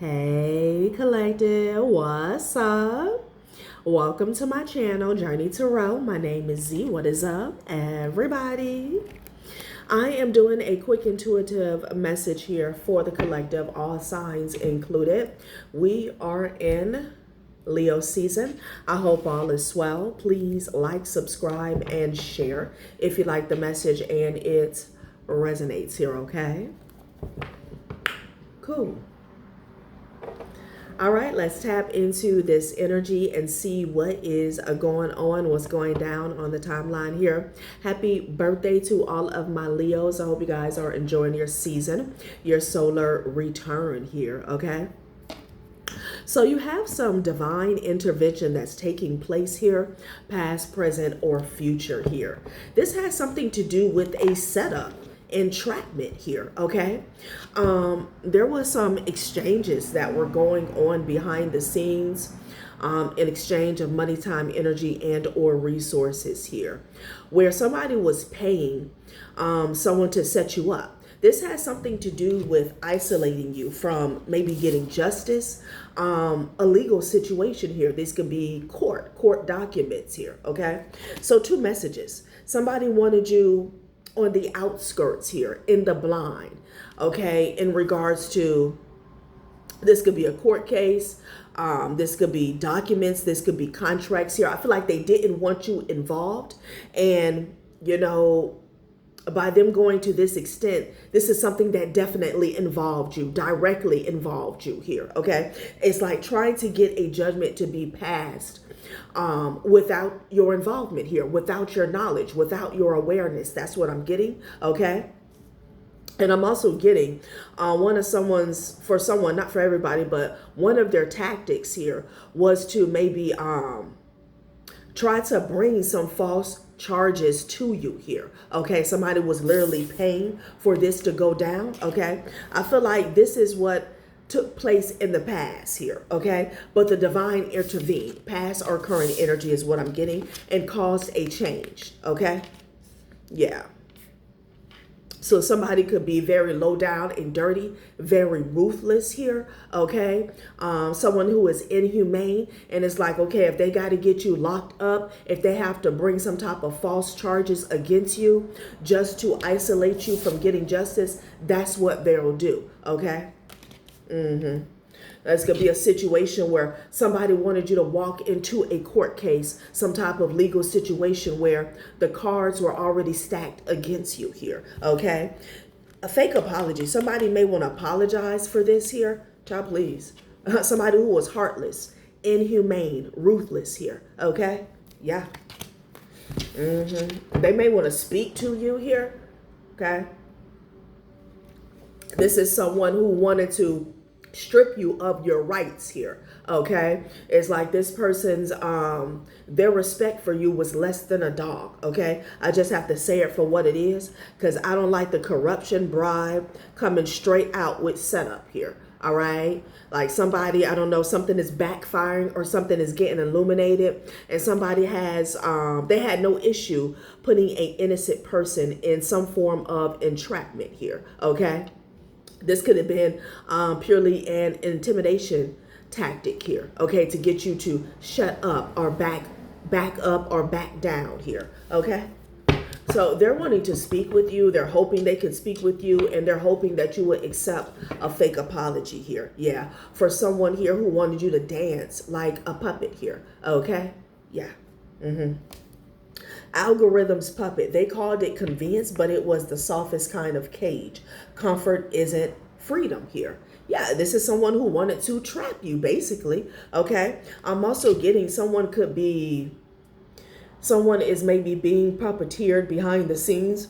Hey collective, what's up? Welcome to my channel, Journey Tarot. My name is Z. What is up, everybody? I am doing a quick intuitive message here for the collective, all signs included. We are in Leo season. I hope all is well. Please like, subscribe, and share if you like the message and it resonates here, okay? Cool. All right, let's tap into this energy and see what is going on, what's going down on the timeline here. Happy birthday to all of my Leos. I hope you guys are enjoying your season, your solar return here, okay? So you have some divine intervention that's taking place here, past, present, or future here. This has something to do with a setup, entrapment here, okay? There was some exchanges that were going on behind the scenes, in exchange of money, time, energy, and or resources here, where somebody was paying someone to set you up. This has something to do with isolating you from maybe getting justice, a legal situation here. This could be court documents here, okay? So two messages. Somebody wanted you on the outskirts here, in the blind, okay, in regards to, this could be a court case, this could be documents, this could be contracts here. I feel like they didn't want you involved, and you know, by them going to this extent, this is something that definitely involved you, directly involved you here, okay? It's like trying to get a judgment to be passed without your involvement here, without your knowledge, without your awareness. That's what I'm getting, okay? And I'm also getting for someone, not for everybody, but one of their tactics here was to maybe try to bring some false charges to you here, okay? Somebody was literally paying for this to go down, okay? I feel like this is what took place in the past here, okay? But the divine intervened. Past or current energy is what I'm getting, and caused a change, okay? Yeah. So somebody could be very low down and dirty, very ruthless here, okay? Someone who is inhumane, and it's like, okay, if they got to get you locked up, if they have to bring some type of false charges against you just to isolate you from getting justice, that's what they'll do, okay? That's going to be a situation where somebody wanted you to walk into a court case, some type of legal situation where the cards were already stacked against you here, okay? A fake apology. Somebody may want to apologize for this here. Child, please. Somebody who was heartless, inhumane, ruthless here, okay? Yeah. They may want to speak to you here, okay? This is someone who wanted to strip you of your rights here, okay? It's like this person's their respect for you was less than a dog, okay? I just have to say it for what it is, because I don't like the corruption, bribe coming straight out with setup here, all right? Like somebody, I don't know, something is backfiring or something is getting illuminated, and somebody has they had no issue putting an innocent person in some form of entrapment here, okay? This could have been purely an intimidation tactic here, okay, to get you to shut up or back up or back down here, okay? So they're wanting to speak with you. They're hoping they can speak with you, and they're hoping that you would accept a fake apology here, yeah, for someone here who wanted you to dance like a puppet here, okay? Yeah. Algorithm's puppet. They called it convenience, but it was the softest kind of cage. Comfort isn't freedom here. Yeah, this is someone who wanted to trap you, basically, okay? I'm also getting someone is maybe being puppeteered behind the scenes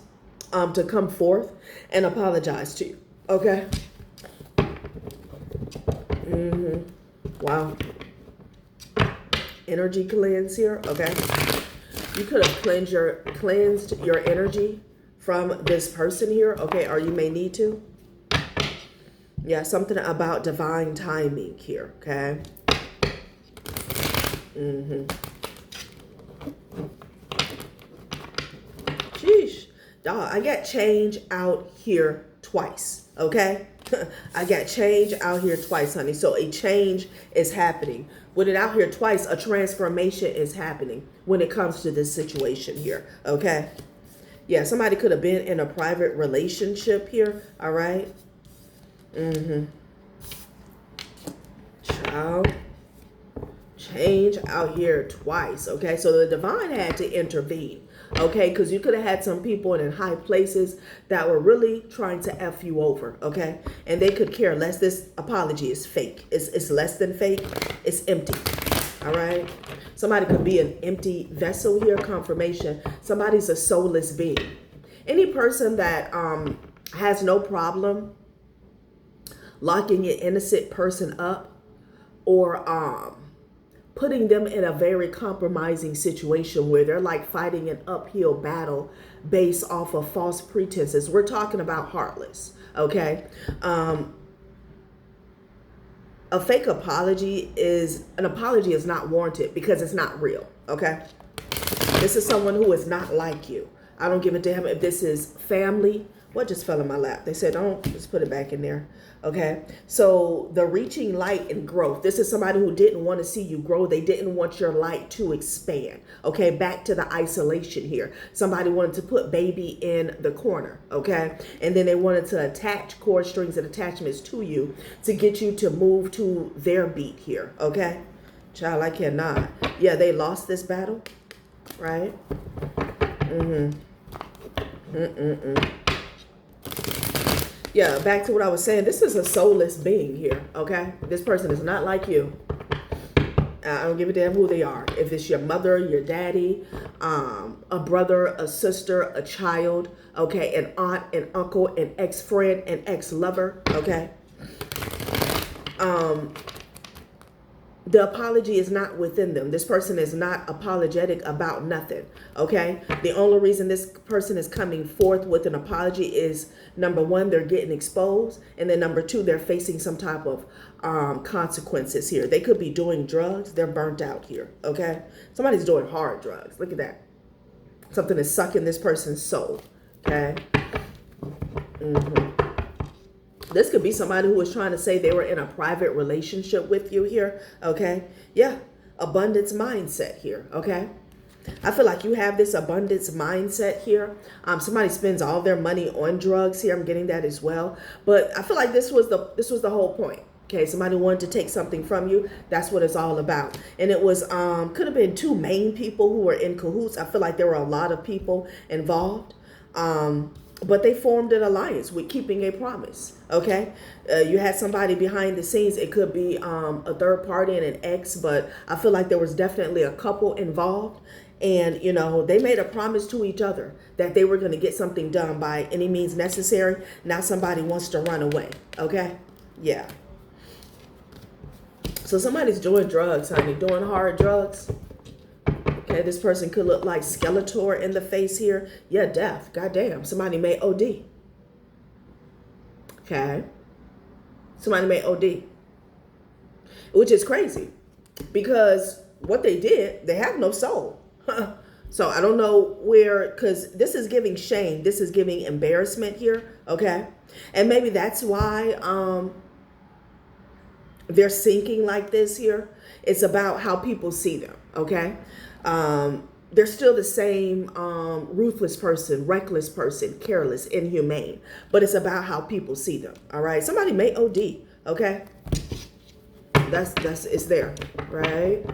to come forth and apologize to you, okay? Wow. Energy cleanse here, okay? You could have cleansed your energy from this person here, okay, or you may need to. Yeah, something about divine timing here, okay? Sheesh. Dog, I got change out here twice, okay? I got change out here twice, honey. So a change is happening. With it out here twice, a transformation is happening when it comes to this situation here. Okay. Yeah, somebody could have been in a private relationship here. All right. Child. Change out here twice. Okay. So the divine had to intervene. Okay, because you could have had some people in high places that were really trying to F you over, okay? And they could care less. This apology is fake. It's less than fake. It's empty, all right? Somebody could be an empty vessel here, confirmation. Somebody's a soulless being. Any person that has no problem locking an innocent person up or putting them in a very compromising situation where they're like fighting an uphill battle based off of false pretenses. We're talking about heartless, okay? A fake apology is not warranted because it's not real, okay? This is someone who is not like you. I don't give a damn if this is family. What just fell in my lap? They said, don't, just put it back in there. Okay. So the reaching light and growth. This is somebody who didn't want to see you grow. They didn't want your light to expand. Okay. Back to the isolation here. Somebody wanted to put baby in the corner. Okay. And then they wanted to attach cord strings and attachments to you to get you to move to their beat here. Okay. Child, I cannot. Yeah. They lost this battle. Right. Yeah, back to what I was saying. This is a soulless being here, okay? This person is not like you. I don't give a damn who they are. If it's your mother, your daddy, a brother, a sister, a child, okay? An aunt, an uncle, an ex-friend, an ex-lover, okay? The apology is not within them. This person is not apologetic about nothing, okay? The only reason this person is coming forth with an apology is, number one, they're getting exposed, and then number two, they're facing some type of consequences here. They could be doing drugs. They're burnt out here, okay? Somebody's doing hard drugs. Look at that. Something is sucking this person's soul, okay? This could be somebody who was trying to say they were in a private relationship with you here, okay? Yeah, abundance mindset here, okay? I feel like you have this abundance mindset here. Somebody spends all their money on drugs here. I'm getting that as well. But I feel like this was the whole point. Okay, somebody wanted to take something from you. That's what it's all about. And it was could have been two main people who were in cahoots. I feel like there were a lot of people involved. But they formed an alliance with keeping a promise, okay? You had somebody behind the scenes. It could be a third party and an ex, but I feel like there was definitely a couple involved. And, you know, they made a promise to each other that they were going to get something done by any means necessary. Now somebody wants to run away, okay? Yeah. So somebody's doing drugs, honey, doing hard drugs. Okay, this person could look like Skeletor in the face here. Yeah, death. Goddamn. Somebody may OD. Okay. Somebody may OD. Which is crazy. Because what they did, they have no soul. So I don't know where, because this is giving shame. This is giving embarrassment here. Okay. And maybe that's why they're sinking like this here. It's about how people see them. Okay. They're still the same ruthless person, reckless person, careless, inhumane. But it's about how people see them. All right. Somebody may OD. Okay. It's there. Right.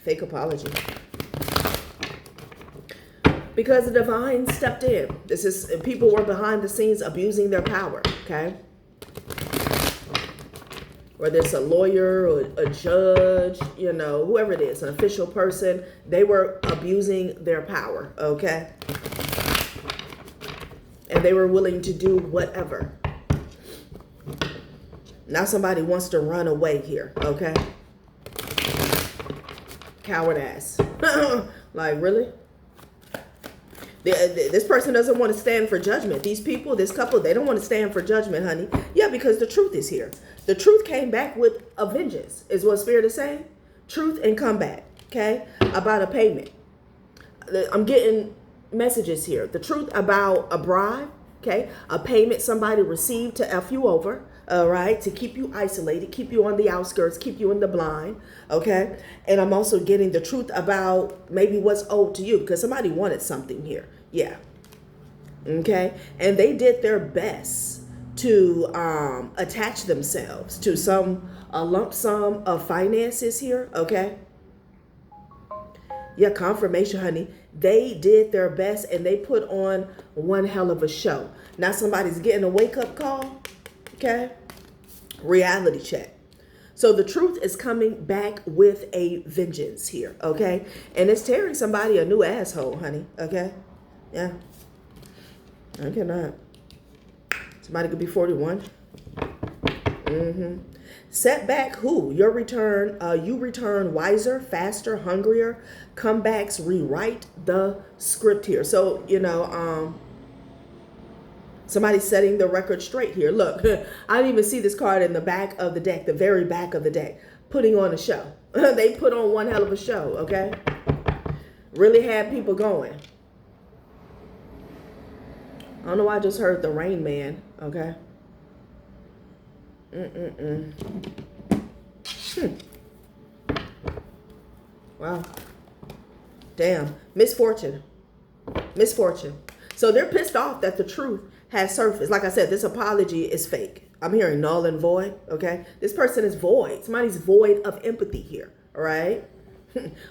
Fake apology. Because the divine stepped in. People were behind the scenes abusing their power, okay? Whether it's a lawyer or a judge, you know, whoever it is, an official person, they were abusing their power, okay? And they were willing to do whatever. Now somebody wants to run away here, okay? Coward ass. Like, really? This person doesn't want to stand for judgment. These people, this couple, they don't want to stand for judgment, honey. Yeah, because the truth is here. The truth came back with a vengeance, is what Spirit is saying. Truth and comeback, okay? About a payment. I'm getting messages here. The truth about a bribe, okay? A payment somebody received to F you over, all right? To keep you isolated, keep you on the outskirts, keep you in the blind, okay? And I'm also getting the truth about maybe what's owed to you, because somebody wanted something here. Yeah. Okay? And they did their best to attach themselves to a lump sum of finances here, okay? Yeah, confirmation, honey. They did their best and they put on one hell of a show. Now somebody's getting a wake-up call, okay? Reality check. So the truth is coming back with a vengeance here, okay? And it's tearing somebody a new asshole, honey, okay? Yeah. I cannot. Somebody could be 41. Setback who? You return wiser, faster, hungrier. Comebacks rewrite the script here. So, somebody's setting the record straight here. Look, I didn't even see this card in the back of the deck, the very back of the deck. Putting on a show. They put on one hell of a show, okay? Really had people going. I don't know why I just heard the Rain Man, okay? Wow. Damn. Misfortune. Misfortune. So they're pissed off that the truth has surfaced. Like I said, this apology is fake. I'm hearing null and void, okay? This person is void. Somebody's void of empathy here, all right?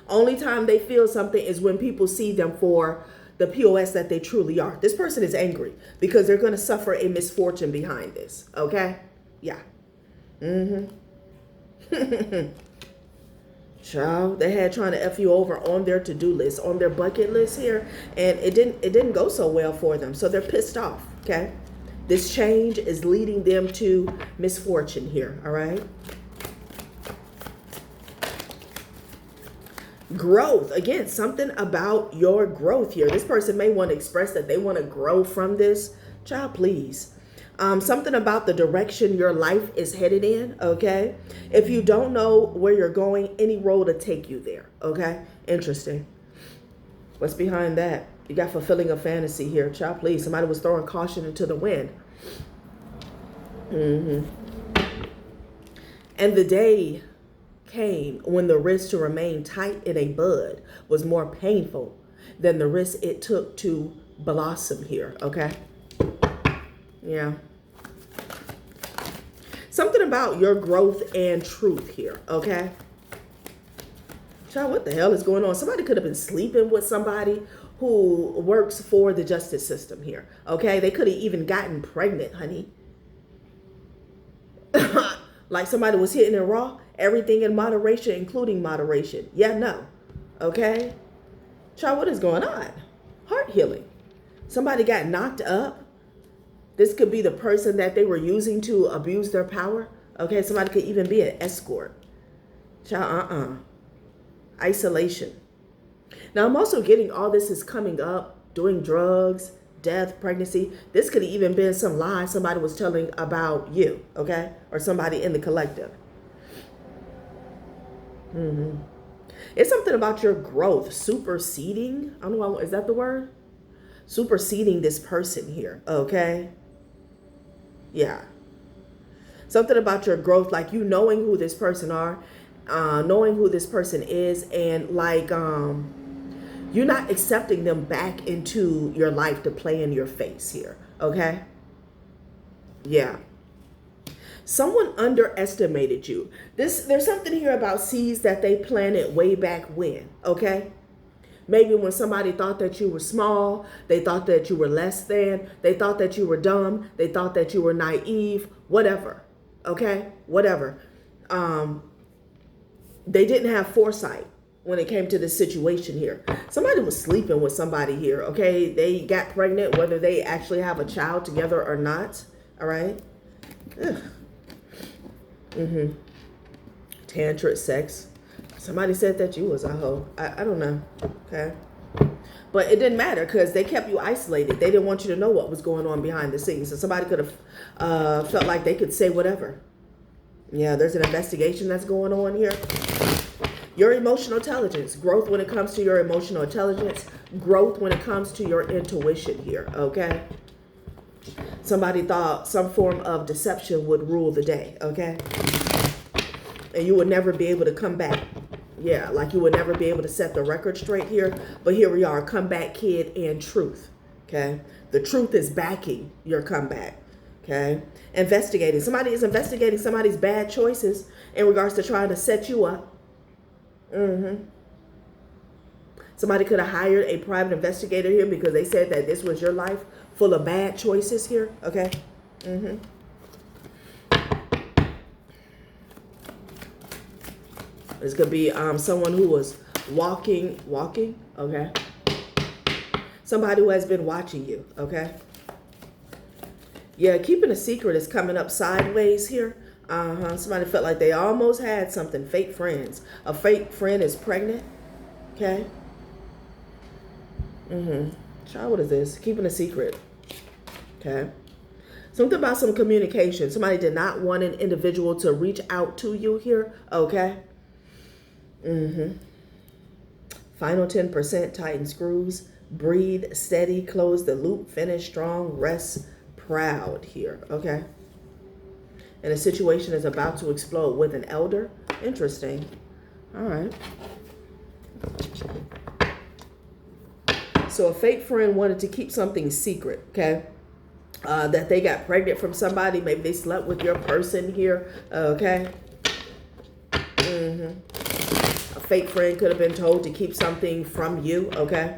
Only time they feel something is when people see them for the POS that they truly are. This person is angry because they're going to suffer a misfortune behind this, okay? Yeah. Child, they had trying to F you over on their to-do list, on their bucket list here, and it didn't go so well for them. So they're pissed off, okay? This change is leading them to misfortune here, all right? Growth. Again, something about your growth here. This person may want to express that they want to grow from this. Child, please. Something about the direction your life is headed in, okay? If you don't know where you're going, any road will take you there, okay? Interesting. What's behind that? You got fulfilling a fantasy here. Child, please. Somebody was throwing caution into the wind. And the day came when the risk to remain tight in a bud was more painful than the risk it took to blossom here, okay? Yeah. Something about your growth and truth here, okay? Child, what the hell is going on? Somebody could have been sleeping with somebody who works for the justice system here, okay? They could have even gotten pregnant, honey. Like somebody was hitting it raw. Everything in moderation, including moderation. Yeah, no. Okay? Child, what is going on? Heart healing. Somebody got knocked up. This could be the person that they were using to abuse their power. Okay, somebody could even be an escort. Child, isolation. Now, I'm also getting all this is coming up, doing drugs, death, pregnancy. This could have even been some lie somebody was telling about you, okay? Or somebody in the collective. It's something about your growth superseding. I don't know, is that the word? Superseding this person here, okay? Yeah. Something about your growth, like you knowing who this person are, knowing who this person is, and like you're not accepting them back into your life to play in your face here, okay? Yeah. Someone underestimated you. There's something here about seeds that they planted way back when, okay? Maybe when somebody thought that you were small, they thought that you were less than, they thought that you were dumb, they thought that you were naive, whatever, okay? Whatever. They didn't have foresight when it came to this situation here. Somebody was sleeping with somebody here, okay? They got pregnant, whether they actually have a child together or not, all right? Ugh. Tantric sex. Somebody said that you was a hoe. I don't know. Okay. But it didn't matter because they kept you isolated. They didn't want you to know what was going on behind the scenes. So somebody could have felt like they could say whatever. Yeah, there's an investigation that's going on here. Your emotional intelligence. Growth when it comes to your emotional intelligence. Growth when it comes to your intuition here, okay? Somebody thought some form of deception would rule the day, okay? And you would never be able to come back. Yeah, like you would never be able to set the record straight here. But here we are, comeback kid and truth, okay? The truth is backing your comeback, okay? Investigating. Somebody is investigating somebody's bad choices in regards to trying to set you up. Somebody could have hired a private investigator here because they said that this was your life full of bad choices here, okay? This could be someone who was walking, okay? Somebody who has been watching you, okay? Yeah, keeping a secret is coming up sideways here. Somebody felt like they almost had something. Fake friends. A fake friend is pregnant, okay? Child, what is this? Keeping a secret, okay? Something about some communication. Somebody did not want an individual to reach out to you here, okay? Final 10%, tighten screws, breathe, steady, close the loop, finish strong, rest, proud here, okay? And a situation is about to explode with an elder. Interesting. All right. So a fake friend wanted to keep something secret, okay? That they got pregnant from somebody. Maybe they slept with your person here, okay? A fake friend could have been told to keep something from you, okay?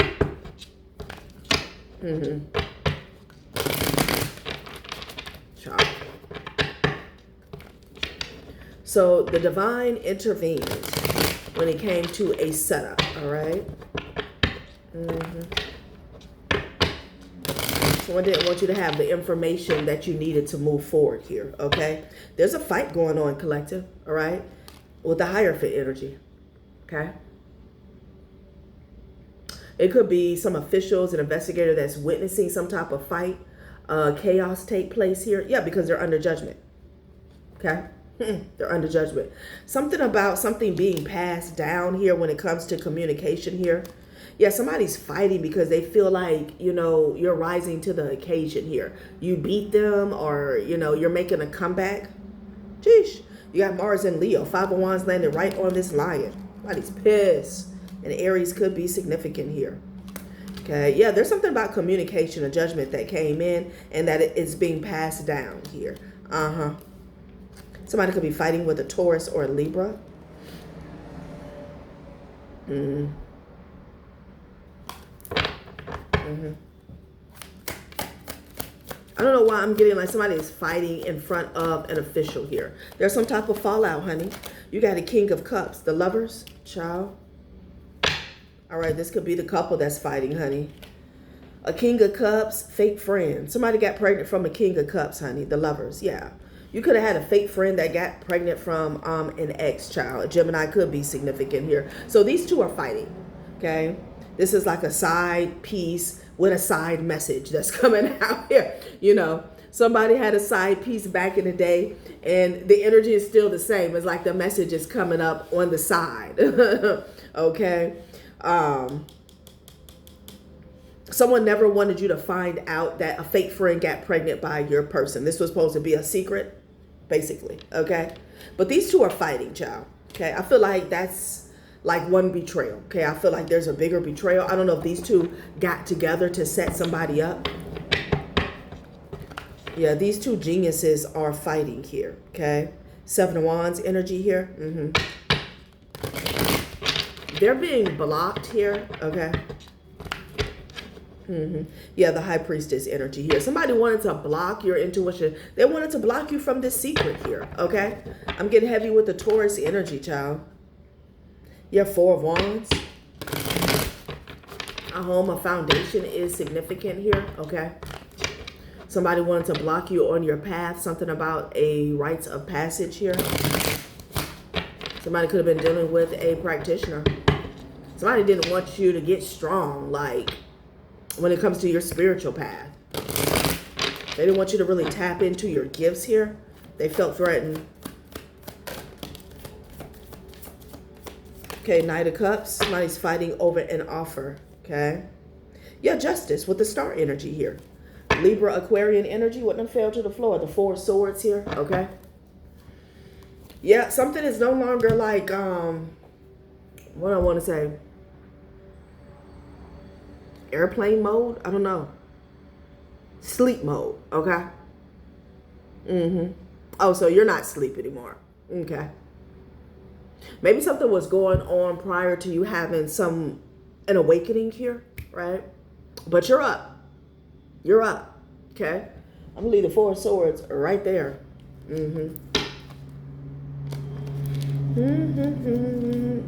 Child. So the divine intervened when it came to a setup, all right? Someone didn't want you to have the information that you needed to move forward here, okay? There's a fight going on, collective, all right? With the Hierophant energy, okay? It could be some officials, an investigator that's witnessing some type of fight, chaos take place here. Yeah, because they're under judgment, okay? They're under judgment. Something about something being passed down here when it comes to communication here. Yeah, somebody's fighting because they feel like, you know, you're rising to the occasion here. You beat them or, you know, you're making a comeback. Jeez. You got Mars and Leo. 5 of Wands landed right on this lion. Somebody's pissed. And Aries could be significant here. Okay. Yeah, there's something about communication, a judgment that came in and that it's being passed down here. Somebody could be fighting with a Taurus or a Libra. I don't know why I'm getting like somebody is fighting in front of an official here. There's some type of fallout, honey. You got a King of Cups. The Lovers, child. All right, this could be the couple that's fighting, honey. A King of Cups, fake friend. Somebody got pregnant from a King of Cups, honey. The Lovers, yeah. You could have had a fake friend that got pregnant from an ex-child. A Gemini could be significant here. So these two are fighting, okay? This is like a side piece with a side message that's coming out here. You know, somebody had a side piece back in the day and the energy is still the same. It's like the message is coming up on the side, okay? Someone never wanted you to find out that a fake friend got pregnant by your person. This was supposed to be a secret, basically, okay? But these two are fighting, child, okay? I feel like that's like one betrayal, okay? I feel like there's a bigger betrayal. I don't know if these two got together to set somebody up. Yeah, these two geniuses are fighting here, okay? 7 of Wands energy here. They're being blocked here, okay? Yeah, the High Priestess energy here. Somebody wanted to block your intuition. They wanted to block you from this secret here, okay? I'm getting heavy with the Taurus energy, child. Yeah, 4 of Wands. A home, a foundation is significant here, okay? Somebody wanted to block you on your path. Something about a rites of passage here. Somebody could have been dealing with a practitioner. Somebody didn't want you to get strong, like, when it comes to your spiritual path. They didn't want you to really tap into your gifts here. They felt threatened. Okay, Knight of Cups. Somebody's fighting over an offer. Okay. Yeah, Justice with the star energy here. Libra, Aquarian energy. What done fell to the floor? The Four of Swords here. Okay. Yeah, something is no longer like, what I want to say, airplane mode. I don't know. Sleep mode. Okay. Oh, so you're not asleep anymore. Okay. Maybe something was going on prior to you having an awakening here, right? But you're up. You're up. Okay. I'm gonna leave the Four of Swords right there.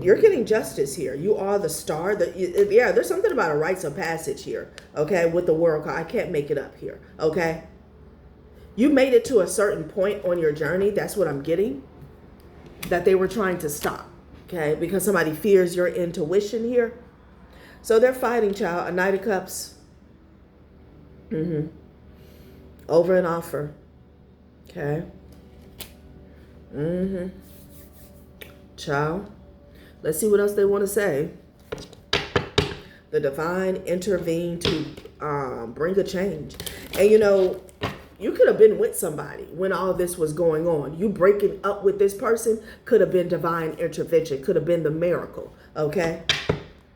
You're getting justice here. You are the star. Yeah, there's something about a rites of passage here. Okay, with the World card. I can't make it up here. Okay. You made it to a certain point on your journey. That's what I'm getting. That they were trying to stop. Okay, because somebody fears your intuition here. So they're fighting, child. A Knight of Cups. Over an offer. Okay. Child. Let's see what else they want to say. The divine intervened to bring a change. And you know, you could have been with somebody when all this was going on. You breaking up with this person could have been divine intervention. Could have been the miracle. Okay.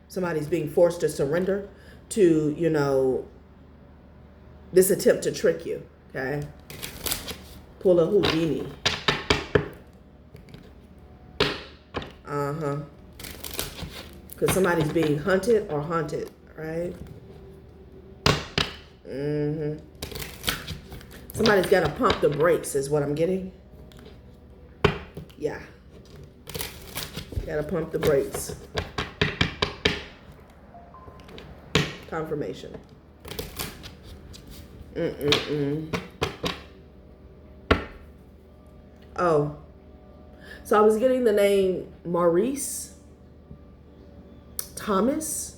Somebody's being forced to surrender to, you know, this attempt to trick you. Okay. Pull a Houdini. Because somebody's being hunted or haunted, right? Somebody's got to pump the brakes is what I'm getting. Yeah. Got to pump the brakes. Confirmation. Oh. So I was getting the name Maurice Thomas,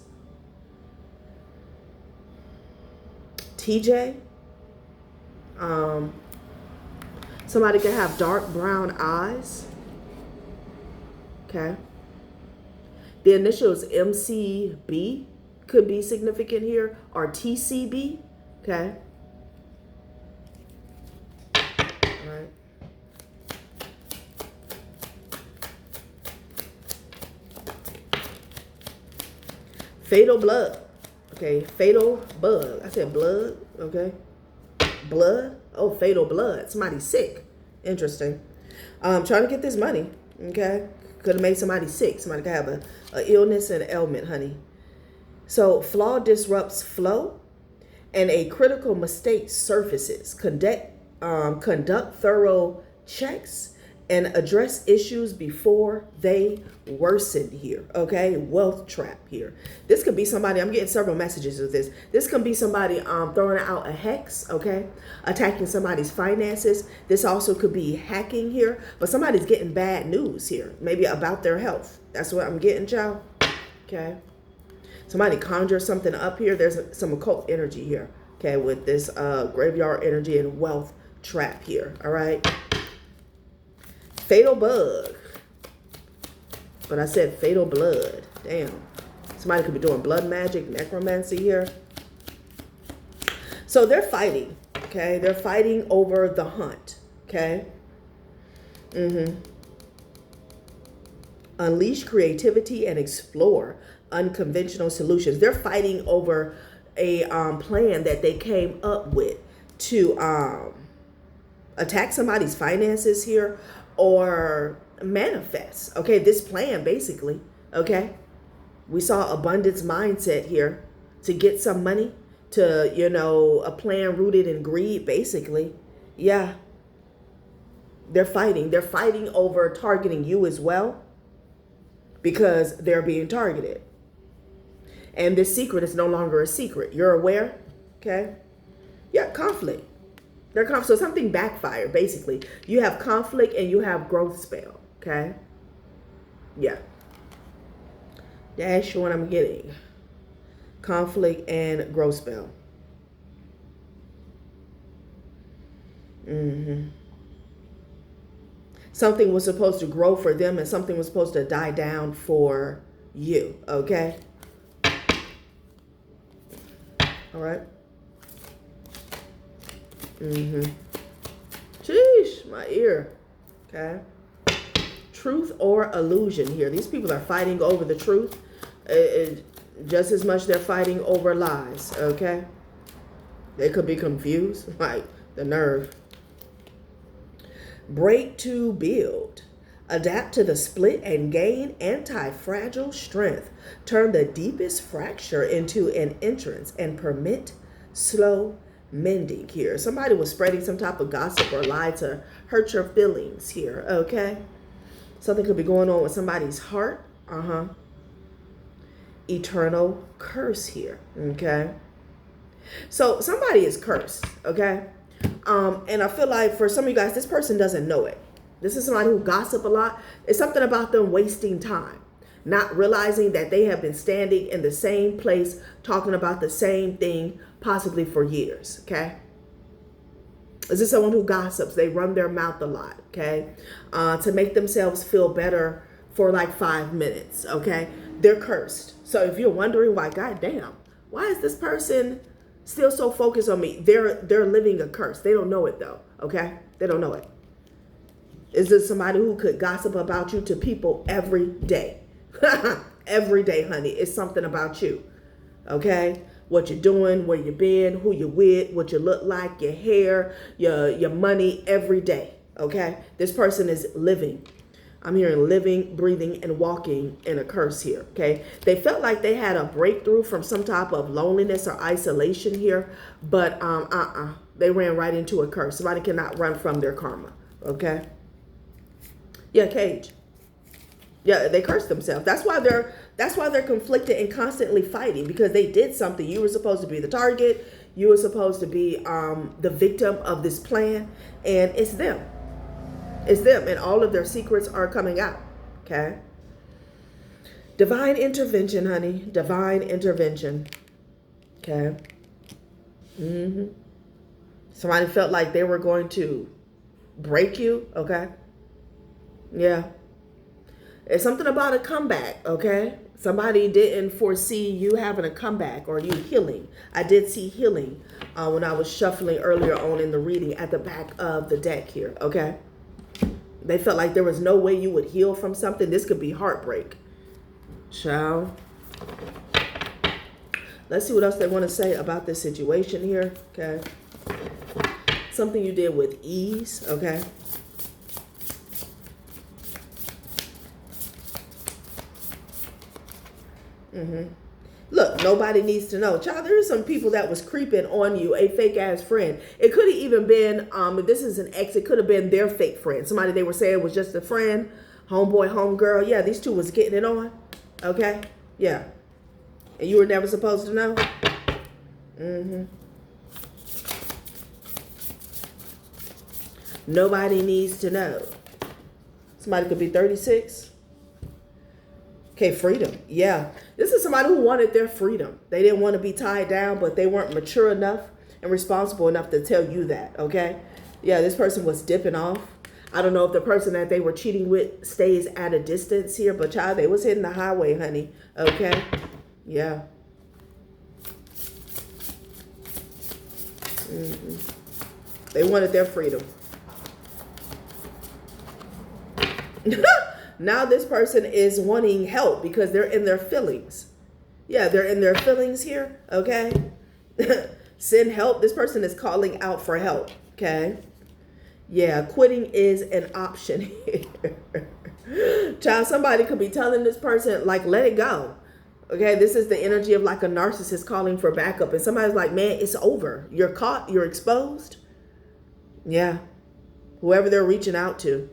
TJ. Somebody could have dark brown eyes. Okay. The initials MCB could be significant here, or TCB. Okay. All right. Fatal blood. Okay, fatal bug. I said blood. Okay. Blood. Oh, fatal blood. Somebody's sick. Interesting. Trying to get this money. Okay. Could have made somebody sick. Somebody could have a illness and ailment, honey. So flaw disrupts flow and a critical mistake surfaces. Conduct thorough checks and address issues before they worsen here. Okay, wealth trap here. This could be somebody, I'm getting several messages of this. This could be somebody throwing out a hex, okay, attacking somebody's finances. This also could be hacking here, but somebody's getting bad news here, maybe about their health. That's what I'm getting, child. Okay. Somebody conjure something up here. There's some occult energy here, okay, with this graveyard energy and wealth trap here. All right. Fatal bug. But I said fatal blood. Damn. Somebody could be doing blood magic, necromancy here. So they're fighting. Okay. They're fighting over the hunt. Okay. Unleash creativity and explore unconventional solutions. They're fighting over a plan that they came up with to attack somebody's finances here or manifest. Okay, this plan basically. Okay, we saw abundance mindset here to get some money, to, you know, a plan rooted in greed basically. Yeah, they're fighting. They're fighting over targeting you as well because they're being targeted. And this secret is no longer a secret. You're aware. Okay. Yeah, conflict. So something backfired, basically. You have conflict and you have growth spell, okay? Yeah. That's what I'm getting. Conflict and growth spell. Something was supposed to grow for them and something was supposed to die down for you. Okay? All right? Sheesh, my ear. Okay? Truth or illusion here. These people are fighting over the truth. Just as much they're fighting over lies. Okay? They could be confused. Like, the nerve. Break to build. Adapt to the split and gain anti-fragile strength. Turn the deepest fracture into an entrance and permit slow mending here. Somebody was spreading some type of gossip or lie to hurt your feelings here, okay? Something could be going on with somebody's heart. Eternal curse here, okay? So somebody is cursed, okay? And I feel like for some of you guys, this person doesn't know it. This is somebody who gossip a lot. It's something about them wasting time, not realizing that they have been standing in the same place, talking about the same thing, possibly for years, okay? This is someone who gossips. They run their mouth a lot, okay? To make themselves feel better for like 5 minutes, okay? They're cursed. So if you're wondering why, goddamn, why is this person still so focused on me? They're living a curse. They don't know it though, okay? They don't know it. Is this somebody who could gossip about you to people every day? Every day, honey. It's something about you, okay? What you're doing, where you've been, who you're with, what you look like, your hair, your money, every day, okay? This person is living. I'm hearing living, breathing, and walking in a curse here, okay? They felt like they had a breakthrough from some type of loneliness or isolation here, but they ran right into a curse. Somebody cannot run from their karma, okay? Yeah, Cage. Yeah, they cursed themselves. That's why they're conflicted and constantly fighting, because they did something. You were supposed to be the target. You were supposed to be the victim of this plan, and it's them. It's them, and all of their secrets are coming out, okay? Divine intervention, honey. Divine intervention, okay? Somebody felt like they were going to break you, okay? Yeah. It's something about a comeback, okay? Somebody didn't foresee you having a comeback or you healing. I did see healing when I was shuffling earlier on in the reading at the back of the deck here, okay? They felt like there was no way you would heal from something. This could be heartbreak. Child. Let's see what else they want to say about this situation here, okay? Something you did with ease, okay? Look, nobody needs to know. Child, there are some people that was creeping on you, a fake ass friend. It could have even been, if this is an ex, it could have been their fake friend. Somebody they were saying was just a friend, homeboy, homegirl. Yeah, these two was getting it on. Okay? Yeah. And you were never supposed to know? Nobody needs to know. Somebody could be 36. Okay, freedom. Yeah. This is somebody who wanted their freedom. They didn't want to be tied down, but they weren't mature enough and responsible enough to tell you that, okay? Yeah, this person was dipping off. I don't know if the person that they were cheating with stays at a distance here, but child, they was hitting the highway, honey, okay? Yeah. They wanted their freedom. Now this person is wanting help because they're in their feelings. Yeah, they're in their feelings here, okay? Send help. This person is calling out for help, okay? Yeah, quitting is an option here. Child, somebody could be telling this person, like, let it go. Okay, this is the energy of like a narcissist calling for backup. And somebody's like, man, it's over. You're caught. You're exposed. Yeah. Whoever they're reaching out to.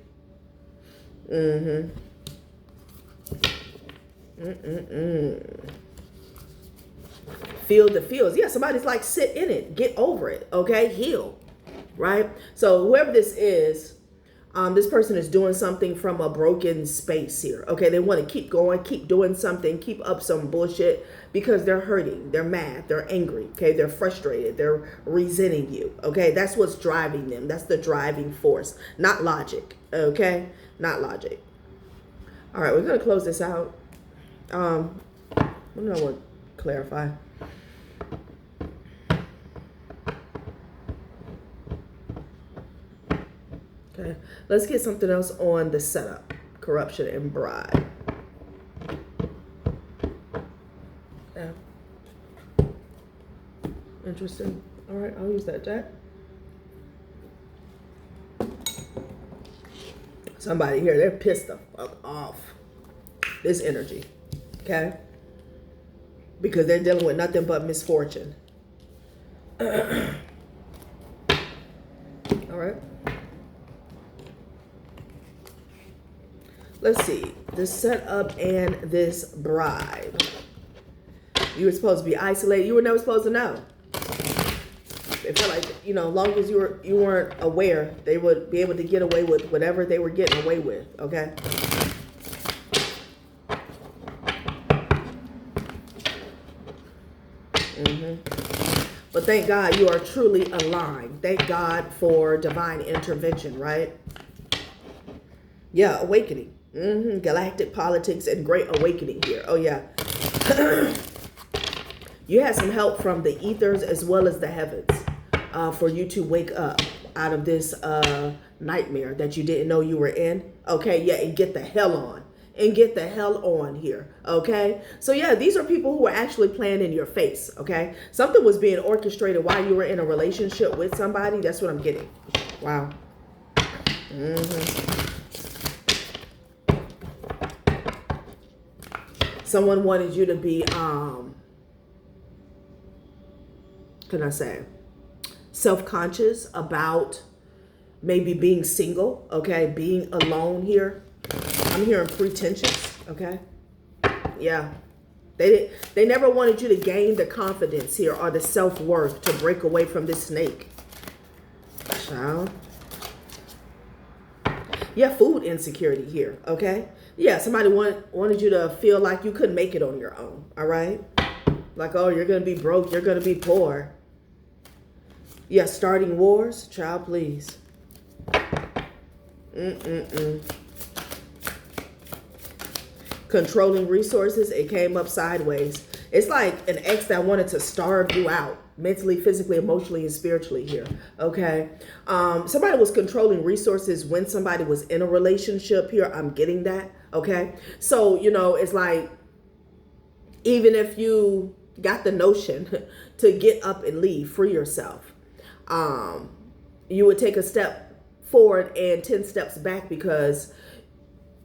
Feel the feels. Yeah, somebody's like, sit in it. Get over it. Okay, heal. Right? So whoever this is, This person is doing something from a broken space here. Okay, they want to keep going, keep doing something, keep up some bullshit because they're hurting, they're mad, they're angry. Okay, they're frustrated, they're resenting you. Okay, that's what's driving them. That's the driving force, not logic. Okay, not logic. All right, we're gonna close this out. What do I want to clarify? Okay, let's get something else on the setup. Corruption and bribe. Yeah. Interesting. All right, I'll use that, Jack. Somebody here, they're pissed the fuck off. This energy, okay? Because they're dealing with nothing but misfortune. All right. Let's see. This setup and this bribe. You were supposed to be isolated. You were never supposed to know. It felt like, you know, as long as you weren't aware, they would be able to get away with whatever they were getting away with, okay? But thank God you are truly aligned. Thank God for divine intervention, right? Yeah, awakening. Galactic politics and great awakening here. Oh, yeah. You had some help from the ethers as well as the heavens for you to wake up out of this nightmare that you didn't know you were in. Okay, yeah, and get the hell on. And get the hell on here, okay? So yeah, these are people who are actually playing in your face, okay? Something was being orchestrated while you were in a relationship with somebody. That's what I'm getting. Wow. Someone wanted you to be, can I say, self-conscious about maybe being single, okay? Being alone here. I'm hearing pretentious, okay? Yeah. They never wanted you to gain the confidence here or the self-worth to break away from this snake. Child. Yeah, food insecurity here, okay? Yeah, somebody wanted you to feel like you couldn't make it on your own, all right? Like, oh, you're going to be broke, you're going to be poor. Yeah, starting wars, child, please. Controlling resources, it came up sideways. It's like an ex that wanted to starve you out mentally, physically, emotionally, and spiritually here, okay? Somebody was controlling resources when somebody was in a relationship here. I'm getting that, okay? So, you know, it's like, even if you got the notion to get up and leave, free yourself, you would take a step forward and 10 steps back because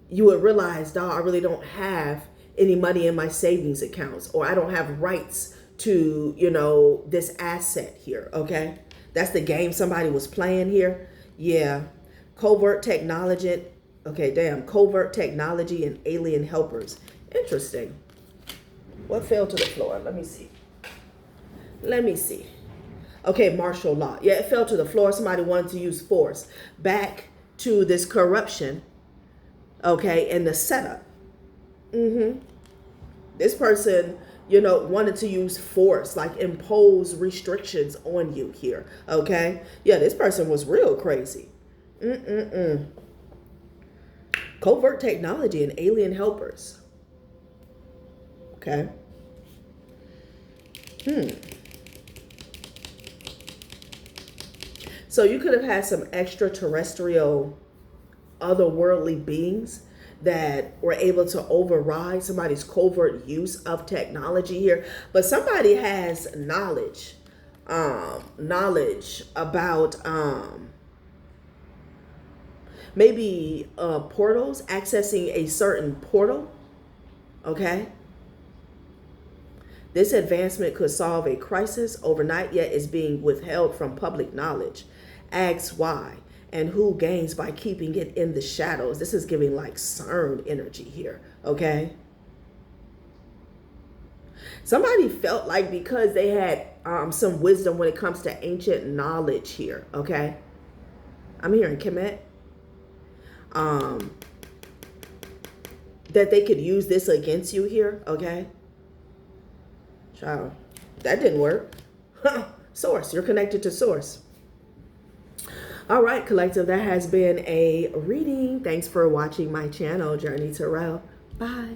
you would realize, dog, I really don't have any money in my savings accounts, or I don't have rights to, you know, this asset here, okay? That's the game somebody was playing here. Yeah. Covert technology. Okay, damn. Covert technology and alien helpers. Interesting. What fell to the floor? Let me see. Let me see. Okay, martial law. Yeah, it fell to the floor. Somebody wanted to use force. Back to this corruption. Okay, and the setup. This person, you know, wanted to use force, like impose restrictions on you here. Okay, yeah, this person was real crazy. Covert technology and alien helpers. Okay. So you could have had some extraterrestrial, otherworldly beings that were able to override somebody's covert use of technology here. But somebody has knowledge about maybe portals, accessing a certain portal. Okay. This advancement could solve a crisis overnight, yet is being withheld from public knowledge. Ask why and who gains by keeping it in the shadows. This is giving like CERN energy here, okay? Somebody felt like because they had some wisdom when it comes to ancient knowledge here, okay? I'm hearing Kemet. that they could use this against you here, okay? Child, that didn't work. Source, you're connected to source. All right, collective, that has been a reading. Thanks for watching my channel, Journey Tarot. Bye.